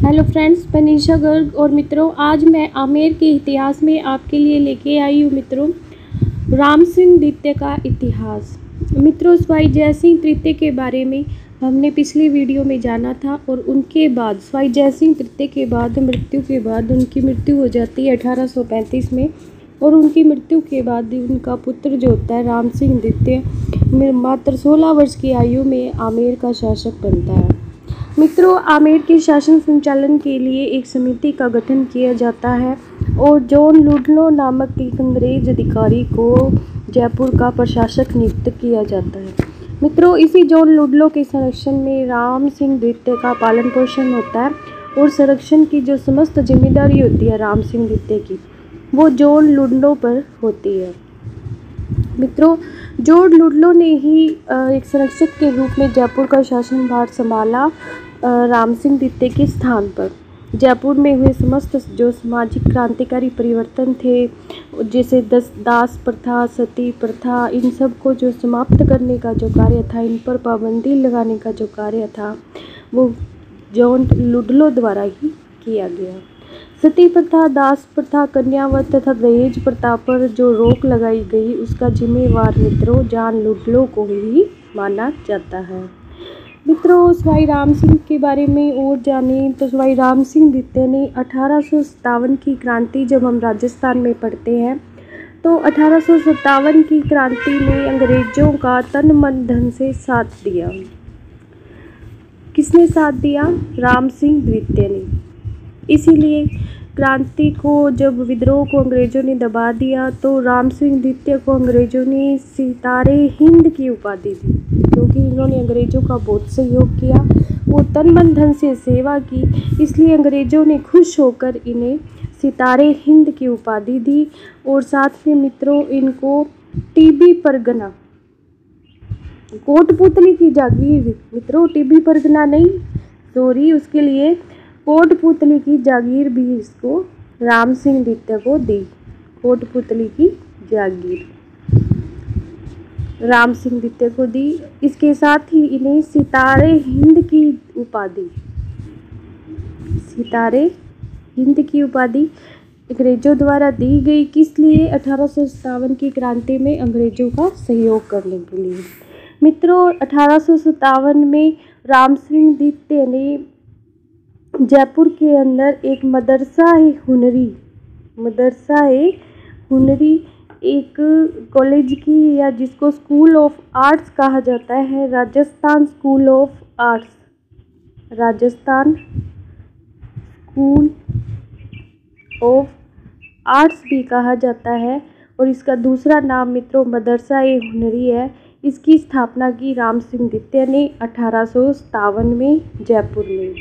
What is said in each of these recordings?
Hello friends, मैं निशा गर्ग और मित्रों, आज मैं आमेर के इतिहास में आपके लिए लेके आई हूँ मित्रों राम सिंह द्वितीय का इतिहास। मित्रों, स्वाई जयसिंह तृतीय के बारे में हमने पिछली वीडियो में जाना था और उनके बाद स्वाई जयसिंह तृतीय के बाद उनकी मृत्यु हो जाती है 1835 में। और उनकी मृत्यु के बाद उनका पुत्र जो होता है राम सिंह द्वितीय मात्र 16 वर्ष की आयु में आमेर का शासक बनता है। मित्रों, आमेर के शासन संचालन के लिए एक समिति का गठन किया जाता है और जॉन लुडलो नामक एक अंग्रेज अधिकारी को जयपुर का प्रशासक नियुक्त किया जाता है। मित्रों, इसी जॉन लुडलो के संरक्षण में राम सिंह द्वितीय का पालन पोषण होता है और संरक्षण की जो समस्त जिम्मेदारी होती है राम सिंह द्वितीय की, वो जॉन लुडलो पर होती है। मित्रों, जॉन लुडलो ने ही एक संरक्षक के रूप में जयपुर का शासनभार संभाला राम सिंह द्वितीय के स्थान पर। जयपुर में हुए समस्त जो सामाजिक क्रांतिकारी परिवर्तन थे, जैसे दास प्रथा, सती प्रथा, इन सब को जो समाप्त करने का जो कार्य था, इन पर पाबंदी लगाने का जो कार्य था, वो जॉन लुडलो द्वारा ही किया गया। सती प्रथा, दास प्रथा, कन्यावत तथा दहेज प्रथा पर जो रोक लगाई गई, उसका जिम्मेवार मित्रों जॉन लुडलो को ही माना जाता है। मित्रों, स्वाई राम सिंह के बारे में और जानें तो स्वाई राम सिंह द्वितीय ने 1857 की क्रांति, जब हम राजस्थान में पढ़ते हैं तो 1857 की क्रांति में अंग्रेजों का तन मन धन से साथ दिया। किसने साथ दिया? राम सिंह द्वितीय ने। इसीलिए क्रांति को, जब विद्रोह को अंग्रेजों ने दबा दिया, तो राम सिंह द्वितीय को अंग्रेजों ने सितारे हिंद की उपाधि दी, क्योंकि इन्होंने अंग्रेजों का बहुत सहयोग किया, वो तन मन धन से सेवा की, इसलिए अंग्रेजों ने खुश होकर इन्हें सितारे हिंद की उपाधि दी। और साथ में मित्रों इनको टीबी परगना, कोटपुतली की जागीर, मित्रों टीबी परगना नहीं, सॉरी, उसके लिए कोटपुतली की जागीर भी इसको राम सिंह द्वितीय को दी। कोटपुतली की जागीर राम सिंह द्वितीय को दी। इसके साथ ही इन्हें सितारे हिंद की उपाधि, सितारे हिंद की उपाधि अंग्रेजों द्वारा दी गई। किस लिए? 1857 की क्रांति में अंग्रेजों का सहयोग करने के लिए। मित्रों, 1857 में राम सिंह द्वितीय ने जयपुर के अंदर एक मदरसा हुनरी एक कॉलेज की, या जिसको स्कूल ऑफ आर्ट्स कहा जाता है, राजस्थान स्कूल ऑफ आर्ट्स भी कहा जाता है, और इसका दूसरा नाम मित्रों मदरसा हुनरी है। इसकी स्थापना की राम सिंह द्वितीय ने 1857 में जयपुर में।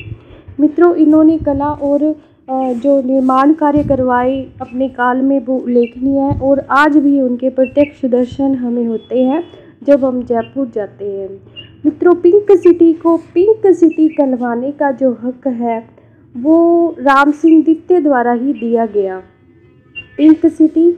मित्रों, इन्होंने कला और जो निर्माण कार्य करवाए अपने काल में, वो उल्लेखनीय है, और आज भी उनके प्रत्यक्ष दर्शन हमें होते हैं जब हम जयपुर जाते हैं। मित्रों, पिंक सिटी को पिंक सिटी कहलवाने का जो हक है, वो राम सिंह द्वितीय द्वारा ही दिया गया। पिंक सिटी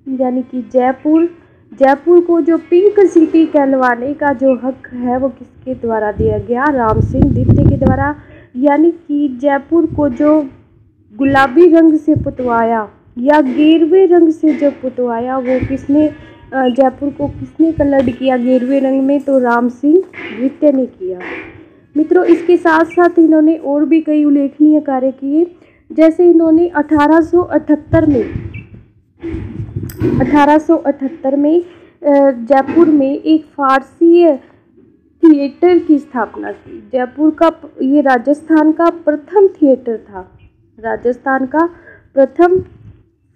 यानी कि जयपुर को जो पिंक सिटी कहलवाने का जो हक है, वो किसके द्वारा दिया गया? राम सिंह द्वितीय के द्वारा। यानी कि जयपुर को जो गुलाबी रंग से पुतवाया या गेरुए रंग से जो पुतवाया, वो किसने, जयपुर को किसने कलर्ड किया गेरुए रंग में? तो राम सिंह द्वितीय ने किया। मित्रों, इसके साथ साथ इन्होंने और भी कई उल्लेखनीय कार्य किए, जैसे इन्होंने 1878 में जयपुर में एक फारसी थिएटर की स्थापना की। जयपुर का ये राजस्थान का प्रथम थिएटर था। राजस्थान का प्रथम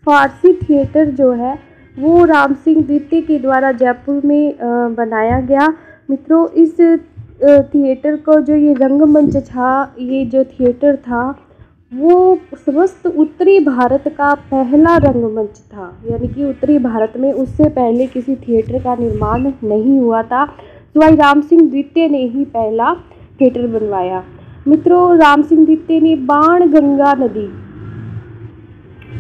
फारसी थिएटर जो है, वो राम सिंह द्वितीय के द्वारा जयपुर में बनाया गया। मित्रों, इस थिएटर को जो ये रंगमंच था, ये जो थिएटर था, वो समस्त उत्तरी भारत का पहला रंगमंच था। यानी कि उत्तरी भारत में उससे पहले किसी थिएटर का निर्माण नहीं हुआ था। स्वाई राम सिंह द्वितीय ने ही पहला थिएटर बनवाया। मित्रों, राम सिंह द्वितीय ने बाणगंगा नदी,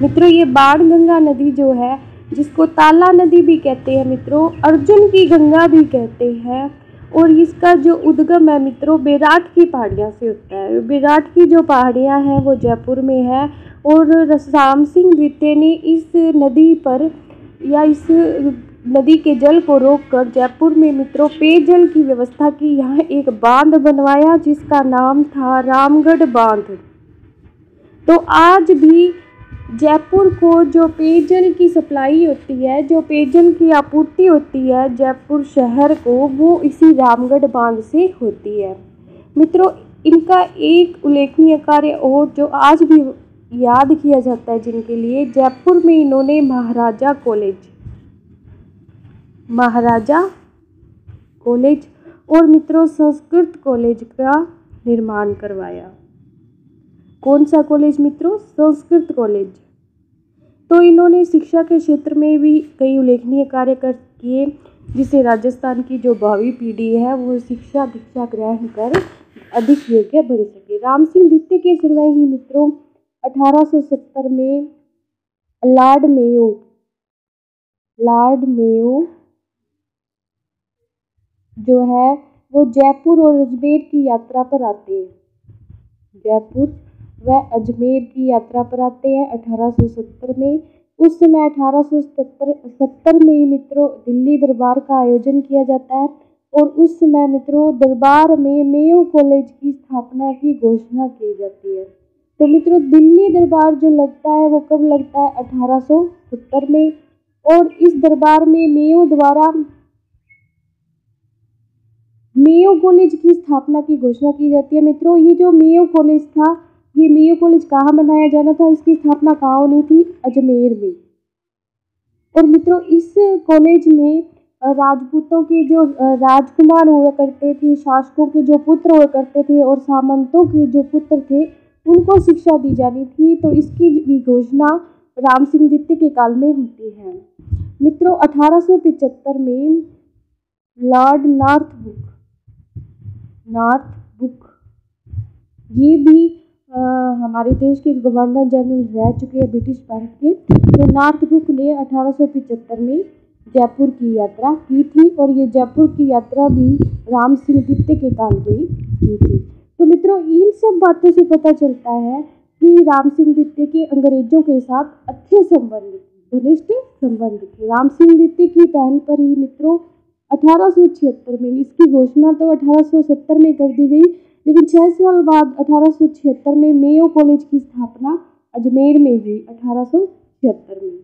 मित्रों ये बाणगंगा नदी जो है, जिसको ताला नदी भी कहते हैं मित्रों, अर्जुन की गंगा भी कहते हैं, और इसका जो उद्गम है मित्रों बेराट की पहाड़ियाँ से होता है। बेराट की जो पहाड़ियाँ हैं वो जयपुर में है और राम सिंह द्वितीय ने इस नदी पर या इस नदी के जल को रोककर जयपुर में मित्रों पेयजल की व्यवस्था की। यहाँ एक बांध बनवाया जिसका नाम था रामगढ़ बांध। तो आज भी जयपुर को जो पेयजल की सप्लाई होती है, जो पेयजल की आपूर्ति होती है जयपुर शहर को, वो इसी रामगढ़ बांध से होती है। मित्रों इनका एक उल्लेखनीय कार्य और जो आज भी याद किया जाता है जिनके लिए, जयपुर में इन्होंने महाराजा कॉलेज और मित्रों संस्कृत कॉलेज का निर्माण करवाया। कौन सा कॉलेज मित्रों? संस्कृत कॉलेज। तो इन्होंने शिक्षा के क्षेत्र में भी कई उल्लेखनीय कार्य किए जिससे राजस्थान की जो भावी पीढ़ी है वो शिक्षा दीक्षा ग्रहण कर अधिक योग्य बन सके। राम सिंह द्वितीय के समय ही मित्रों 1870 में लॉर्ड मेयो जो है वो जयपुर और अजमेर की यात्रा पर आते हैं। जयपुर व अजमेर की यात्रा पर आते हैं 1870 में। उस समय 1870 में मित्रों दिल्ली दरबार का आयोजन किया जाता है और उस समय मित्रों दरबार में मेयो कॉलेज की स्थापना की घोषणा की जाती है। तो मित्रों दिल्ली दरबार जो लगता है वो कब लगता है? 1870 में। और इस दरबार में मेयो द्वारा मेयो कॉलेज की स्थापना की घोषणा की जाती है। मित्रों ये जो मेयो कॉलेज था, ये मेयो कॉलेज कहाँ बनाया जाना था? इसकी स्थापना कहाँ होनी थी? अजमेर में। और मित्रों इस कॉलेज में राजपूतों के जो राजकुमार हुआ करते थे, शासकों के जो पुत्र हुआ करते थे और सामंतों के जो पुत्र थे उनको शिक्षा दी जानी थी। तो इसकी भी घोषणा राम सिंह द्वितीय के काल में होती है। मित्रों 1875 में लॉर्ड नॉर्थब्रुक ये भी हमारे देश के गवर्नर जनरल रह चुके हैं ब्रिटिश भारत के। तो नॉर्थब्रुक ने 1875 में जयपुर की यात्रा की थी और ये जयपुर की यात्रा भी राम सिंह द्वितीय के काल में की थी। तो मित्रों इन सब बातों से पता चलता है कि राम सिंह द्वितीय के अंग्रेजों के साथ अच्छे संबंध थे, घनिष्ठ संबंध थे। राम सिंह द्वितीय की पहल पर ही मित्रों 1876 में, इसकी घोषणा तो 1870 में कर दी गई, लेकिन 6 साल बाद 1876 में मेयो कॉलेज की स्थापना अजमेर में हुई। 1876 में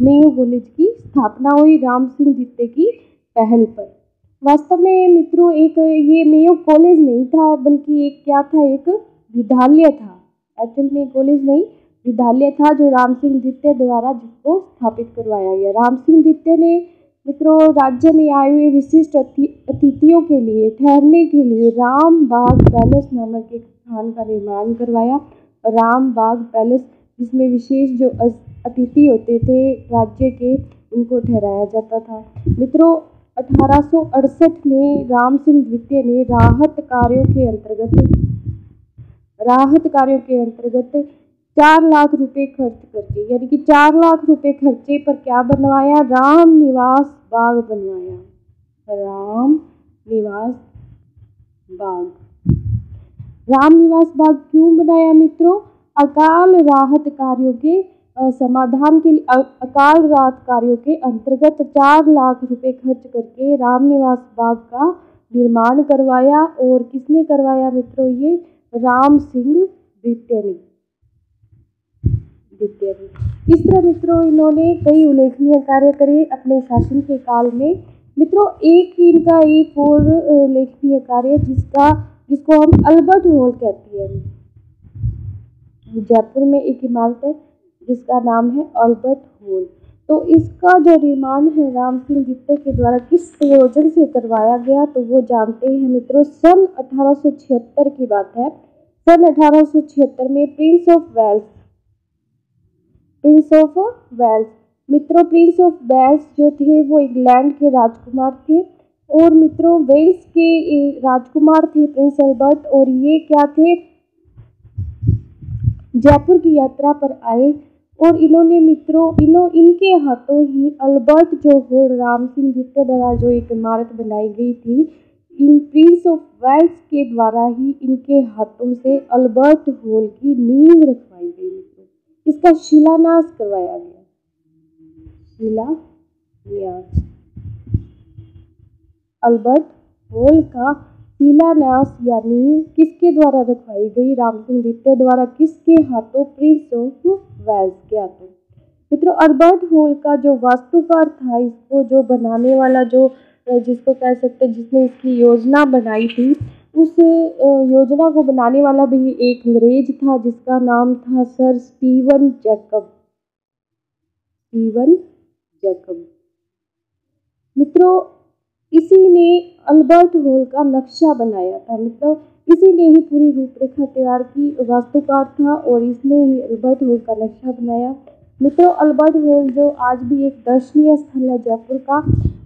मेयो कॉलेज की स्थापना हुई राम सिंह द्वितीय की पहल पर। वास्तव में मित्रों एक ये मेयो कॉलेज नहीं था बल्कि एक क्या था? एक विद्यालय था। एक्चुअल में कॉलेज नहीं, विद्यालय था जो राम सिंह द्वितीय द्वारा जिसको स्थापित करवाया गया। राम सिंह द्वितीय ने मित्रों राज्य में आए हुए विशिष्ट अतिथियों के लिए ठहरने के लिए राम बाग पैलेस नामक एक स्थान का निर्माण करवाया। राम बाग पैलेस जिसमें विशेष जो अतिथि होते थे राज्य के उनको ठहराया जाता था। मित्रों 1868 में राम सिंह द्वितीय ने राहत कार्यों के अंतर्गत 4 लाख रुपए खर्च करके, यानी कि 4 लाख रुपए खर्चे पर क्या बनवाया? राम निवास बाग बनवाया। राम निवास बाग क्यों बनाया मित्रों? अकाल राहत कार्यों के समाधान के लिए अकाल राहत कार्यों के अंतर्गत 4 लाख रुपए खर्च करके राम निवास बाग का निर्माण करवाया। और किसने करवाया मित्रों? ये राम सिंह द्वितीय ने। इस तरह मित्रों इन्होंने कई उल्लेखनीय कार्य करे अपने शासन के काल में। मित्रों इनका एक और उल्लेखनीय कार्य जिसको हम अल्बर्ट हॉल कहते हैं। जयपुर में एक इमारत है जिसका नाम है अल्बर्ट हॉल। तो इसका जो निर्माण है राम सिंह द्वितीय के द्वारा किस प्रयोजन से करवाया गया तो वो जानते हैं मित्रों। सन 1876 की बात है। सन 1876 में प्रिंस ऑफ वेल्स जो थे वो इंग्लैंड के राजकुमार थे और मित्रों वेल्स के राजकुमार थे प्रिंस अल्बर्ट। और ये क्या थे? जयपुर की यात्रा पर आए और इन्होंने मित्रों इनके हाथों ही अल्बर्ट जो हॉल राम सिंह द्वितीय द्वारा जो एक इमारत बनाई गई थी, इन प्रिंस ऑफ वेल्स के द्वारा ही इनके हाथों से अल्बर्ट हॉल की नींव रखवाई गई मित्रों। इसका शिलान्यास करवाया गया। शिलान्यास अल्बर्ट हॉल का शिलान्यास या नींव किसके द्वारा रखवाई गई? राम सिंह द्वितीय द्वारा। किसके हाथों? प्रिंस ऑफ वेल्स के हाथों। मित्रों अल्बर्ट हॉल का जो वास्तुकार था, इसको जो बनाने वाला जो जिसको कह सकते हैं जिसने इसकी योजना बनाई थी, उस योजना को बनाने वाला भी एक अंग्रेज था जिसका नाम था सर स्टीवन जैकब। मित्रों इसी ने अल्बर्ट हॉल का नक्शा बनाया था। मतलब इसी ने ही पूरी रूपरेखा तैयार की, वास्तुकार था और इसने ही अल्बर्ट हॉल का नक्शा बनाया। मित्रों अल्बर्ट हॉल जो आज भी एक दर्शनीय स्थल है जयपुर का।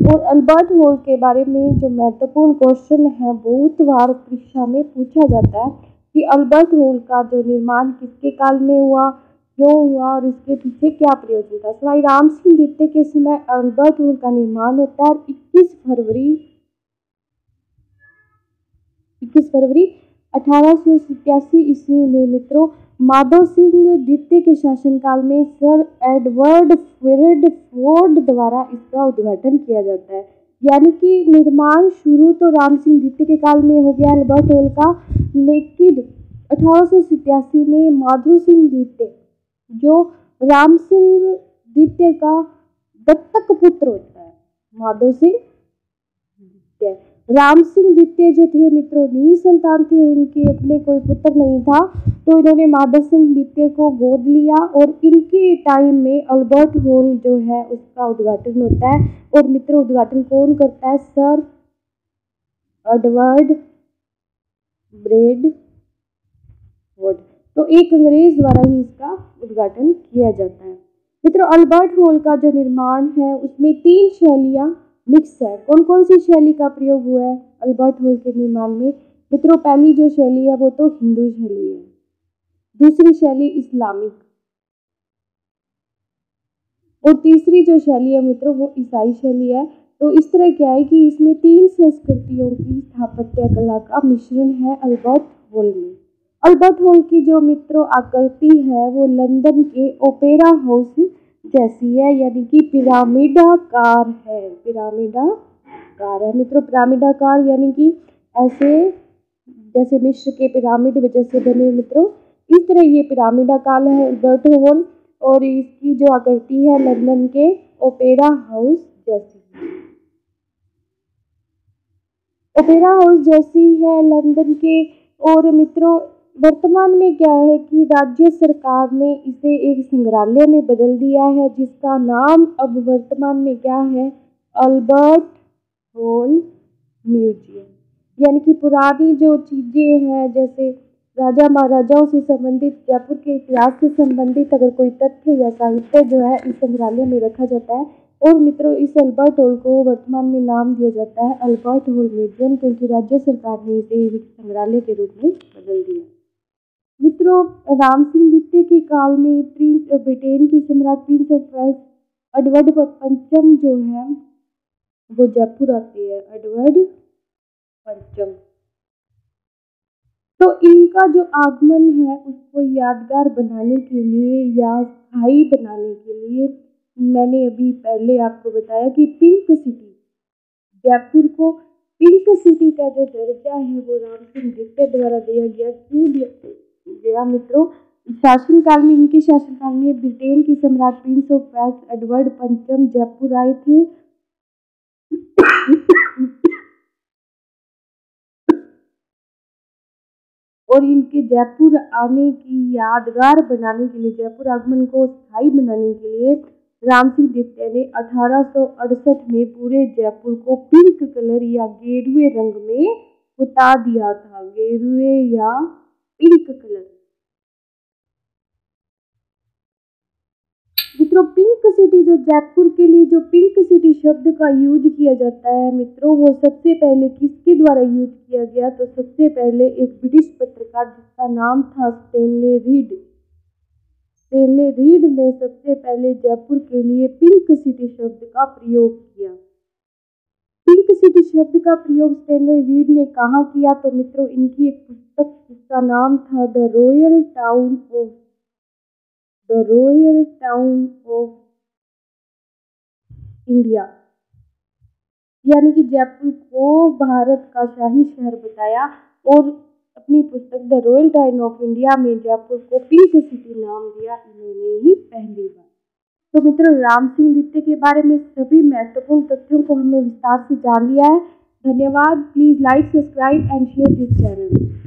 और अल्बर्ट हॉल के बारे में जो महत्वपूर्ण क्वेश्चन है, बहुत बार परीक्षा में पूछा जाता है कि अल्बर्ट हॉल का जो निर्माण किसके काल में हुआ, क्यों हुआ और इसके पीछे क्या प्रयोजन था। सवाई राम सिंह द्वितीय के समय अल्बर्ट हॉल का निर्माण होता है। 21 फरवरी 1887 ईस्वी में मित्रों माधव सिंह द्वितीय के शासनकाल में सर एडवर्ड फोर्ड द्वारा इसका उद्घाटन किया जाता है। यानी कि निर्माण शुरू तो राम सिंह द्वितीय के काल में हो गया अल्बर्ट हॉल का, लेकिन 1887 में माधव सिंह द्वितीय जो राम सिंह द्वितीय का दत्तक पुत्र होता है, माधव सिंह द्वितीय। राम सिंह द्वितीय जो थे मित्रों निसंतान थे, उनके अपने कोई पुत्र नहीं था, तो इन्होंने माधव सिंह द्वितीय को गोद लिया और इनके टाइम में अल्बर्ट हॉल जो है उसका उद्घाटन होता है। और मित्रों उद्घाटन कौन करता है? Sir Edward Bradford. तो एक अंग्रेज द्वारा ही इसका उद्घाटन किया जाता है। मित्रों अल्बर्ट हॉल का जो निर्माण है उसमें 3 शैलियाँ मिक्स है। कौन कौन सी शैली का प्रयोग हुआ है अल्बर्ट हॉल के निर्माण में? मित्रों पहली जो शैली है वो तो हिंदू शैली है, दूसरी शैली इस्लामिक और तीसरी जो शैली है मित्रों वो ईसाई शैली है। तो इस तरह क्या है कि इसमें 3 संस्कृतियों की स्थापत्य कला का मिश्रण है अल्बर्ट हॉल में। अल्बर्ट हॉल की जो मित्रों आकृति है वो लंदन के ओपेरा हाउस जैसी है, यानी कि पिरामिडाकार है। मित्रों पिरामिडाकार यानी कि ऐसे जैसे मिस्र के पिरामिड जैसे बने मित्रों, इस तरह ये पिरामिडाकार है अल्बर्ट हॉल। और इसकी जो आकृति है लंदन के ओपेरा हाउस जैसी है लंदन के। और मित्रों वर्तमान में क्या है कि राज्य सरकार ने इसे एक संग्रहालय में बदल दिया है, जिसका नाम अब वर्तमान में क्या है? Albert hall museum. यानी कि पुरानी जो चीज़ें हैं जैसे राजा महाराजाओं से संबंधित, जयपुर के इतिहास से संबंधित अगर कोई तथ्य या साहित्य जो है इस संग्रहालय में रखा जाता है। और मित्रों इस अल्बर्ट हॉल को वर्तमान में नाम दिया जाता है अल्बर्ट हॉल म्यूजियम, क्योंकि राज्य सरकार ने इसे एक संग्रहालय के रूप में बदल दिया। मित्रों राम सिंह द्वितीय के काल में ब्रिटेन के सम्राट प्रिंस ऑफ वेल्स एडवर्ड पंचम जो है वो जयपुर आते हैं। एडवर्ड पंचम, तो इनका जो आगमन है उसको यादगार बनाने के लिए या स्थायी बनाने के लिए मैंने अभी पहले आपको बताया कि पिंक सिटी, जयपुर को पिंक सिटी का जो दर्जा है वो राम सिंह द्वितीय द्वारा दिया गया। क्यों दिया मित्रों? शासनकाल में, इनके शासनकाल में ब्रिटेन के सम्राट प्रिंस ऑफ वेल्स एडवर्ड पंचम जयपुर आए थे। और इनके जयपुर आने की यादगार बनाने के लिए, जयपुर आगमन को स्थायी बनाने के लिए राम सिंह द्वितीय ने 1868 में पूरे जयपुर को पिंक कलर या गेरुए रंग में पुता दिया था। गेरुए या पिंक कलर। मित्रों पिंक सिटी, जो जयपुर के लिए जो पिंक सिटी शब्द का यूज किया जाता है मित्रों, वो सबसे पहले किसके द्वारा यूज किया गया? तो सबसे पहले एक ब्रिटिश पत्रकार जिसका नाम था स्टेनले रीड स्टेनले रीड ने सबसे पहले जयपुर के लिए पिंक सिटी शब्द का प्रयोग किया? पिंक सिटी शब्द का प्रयोग स्टेनले रीड ने कहाँ किया? तो मित्रों, इनकी एक पुस्तक जिसका नाम था the royal town of India, यानी कि जयपुर को भारत का शाही शहर बताया और अपनी पुस्तक the royal town of India में जयपुर को पिंक सिटी नाम दिया इन्होंने ही पहली बार। तो मित्रों, राम सिंह द्वितीय के बारे में सभी महत्वपूर्ण तथ्यों को हमने विस्तार से जान लिया है। धन्यवाद। Please like, subscribe and share this channel.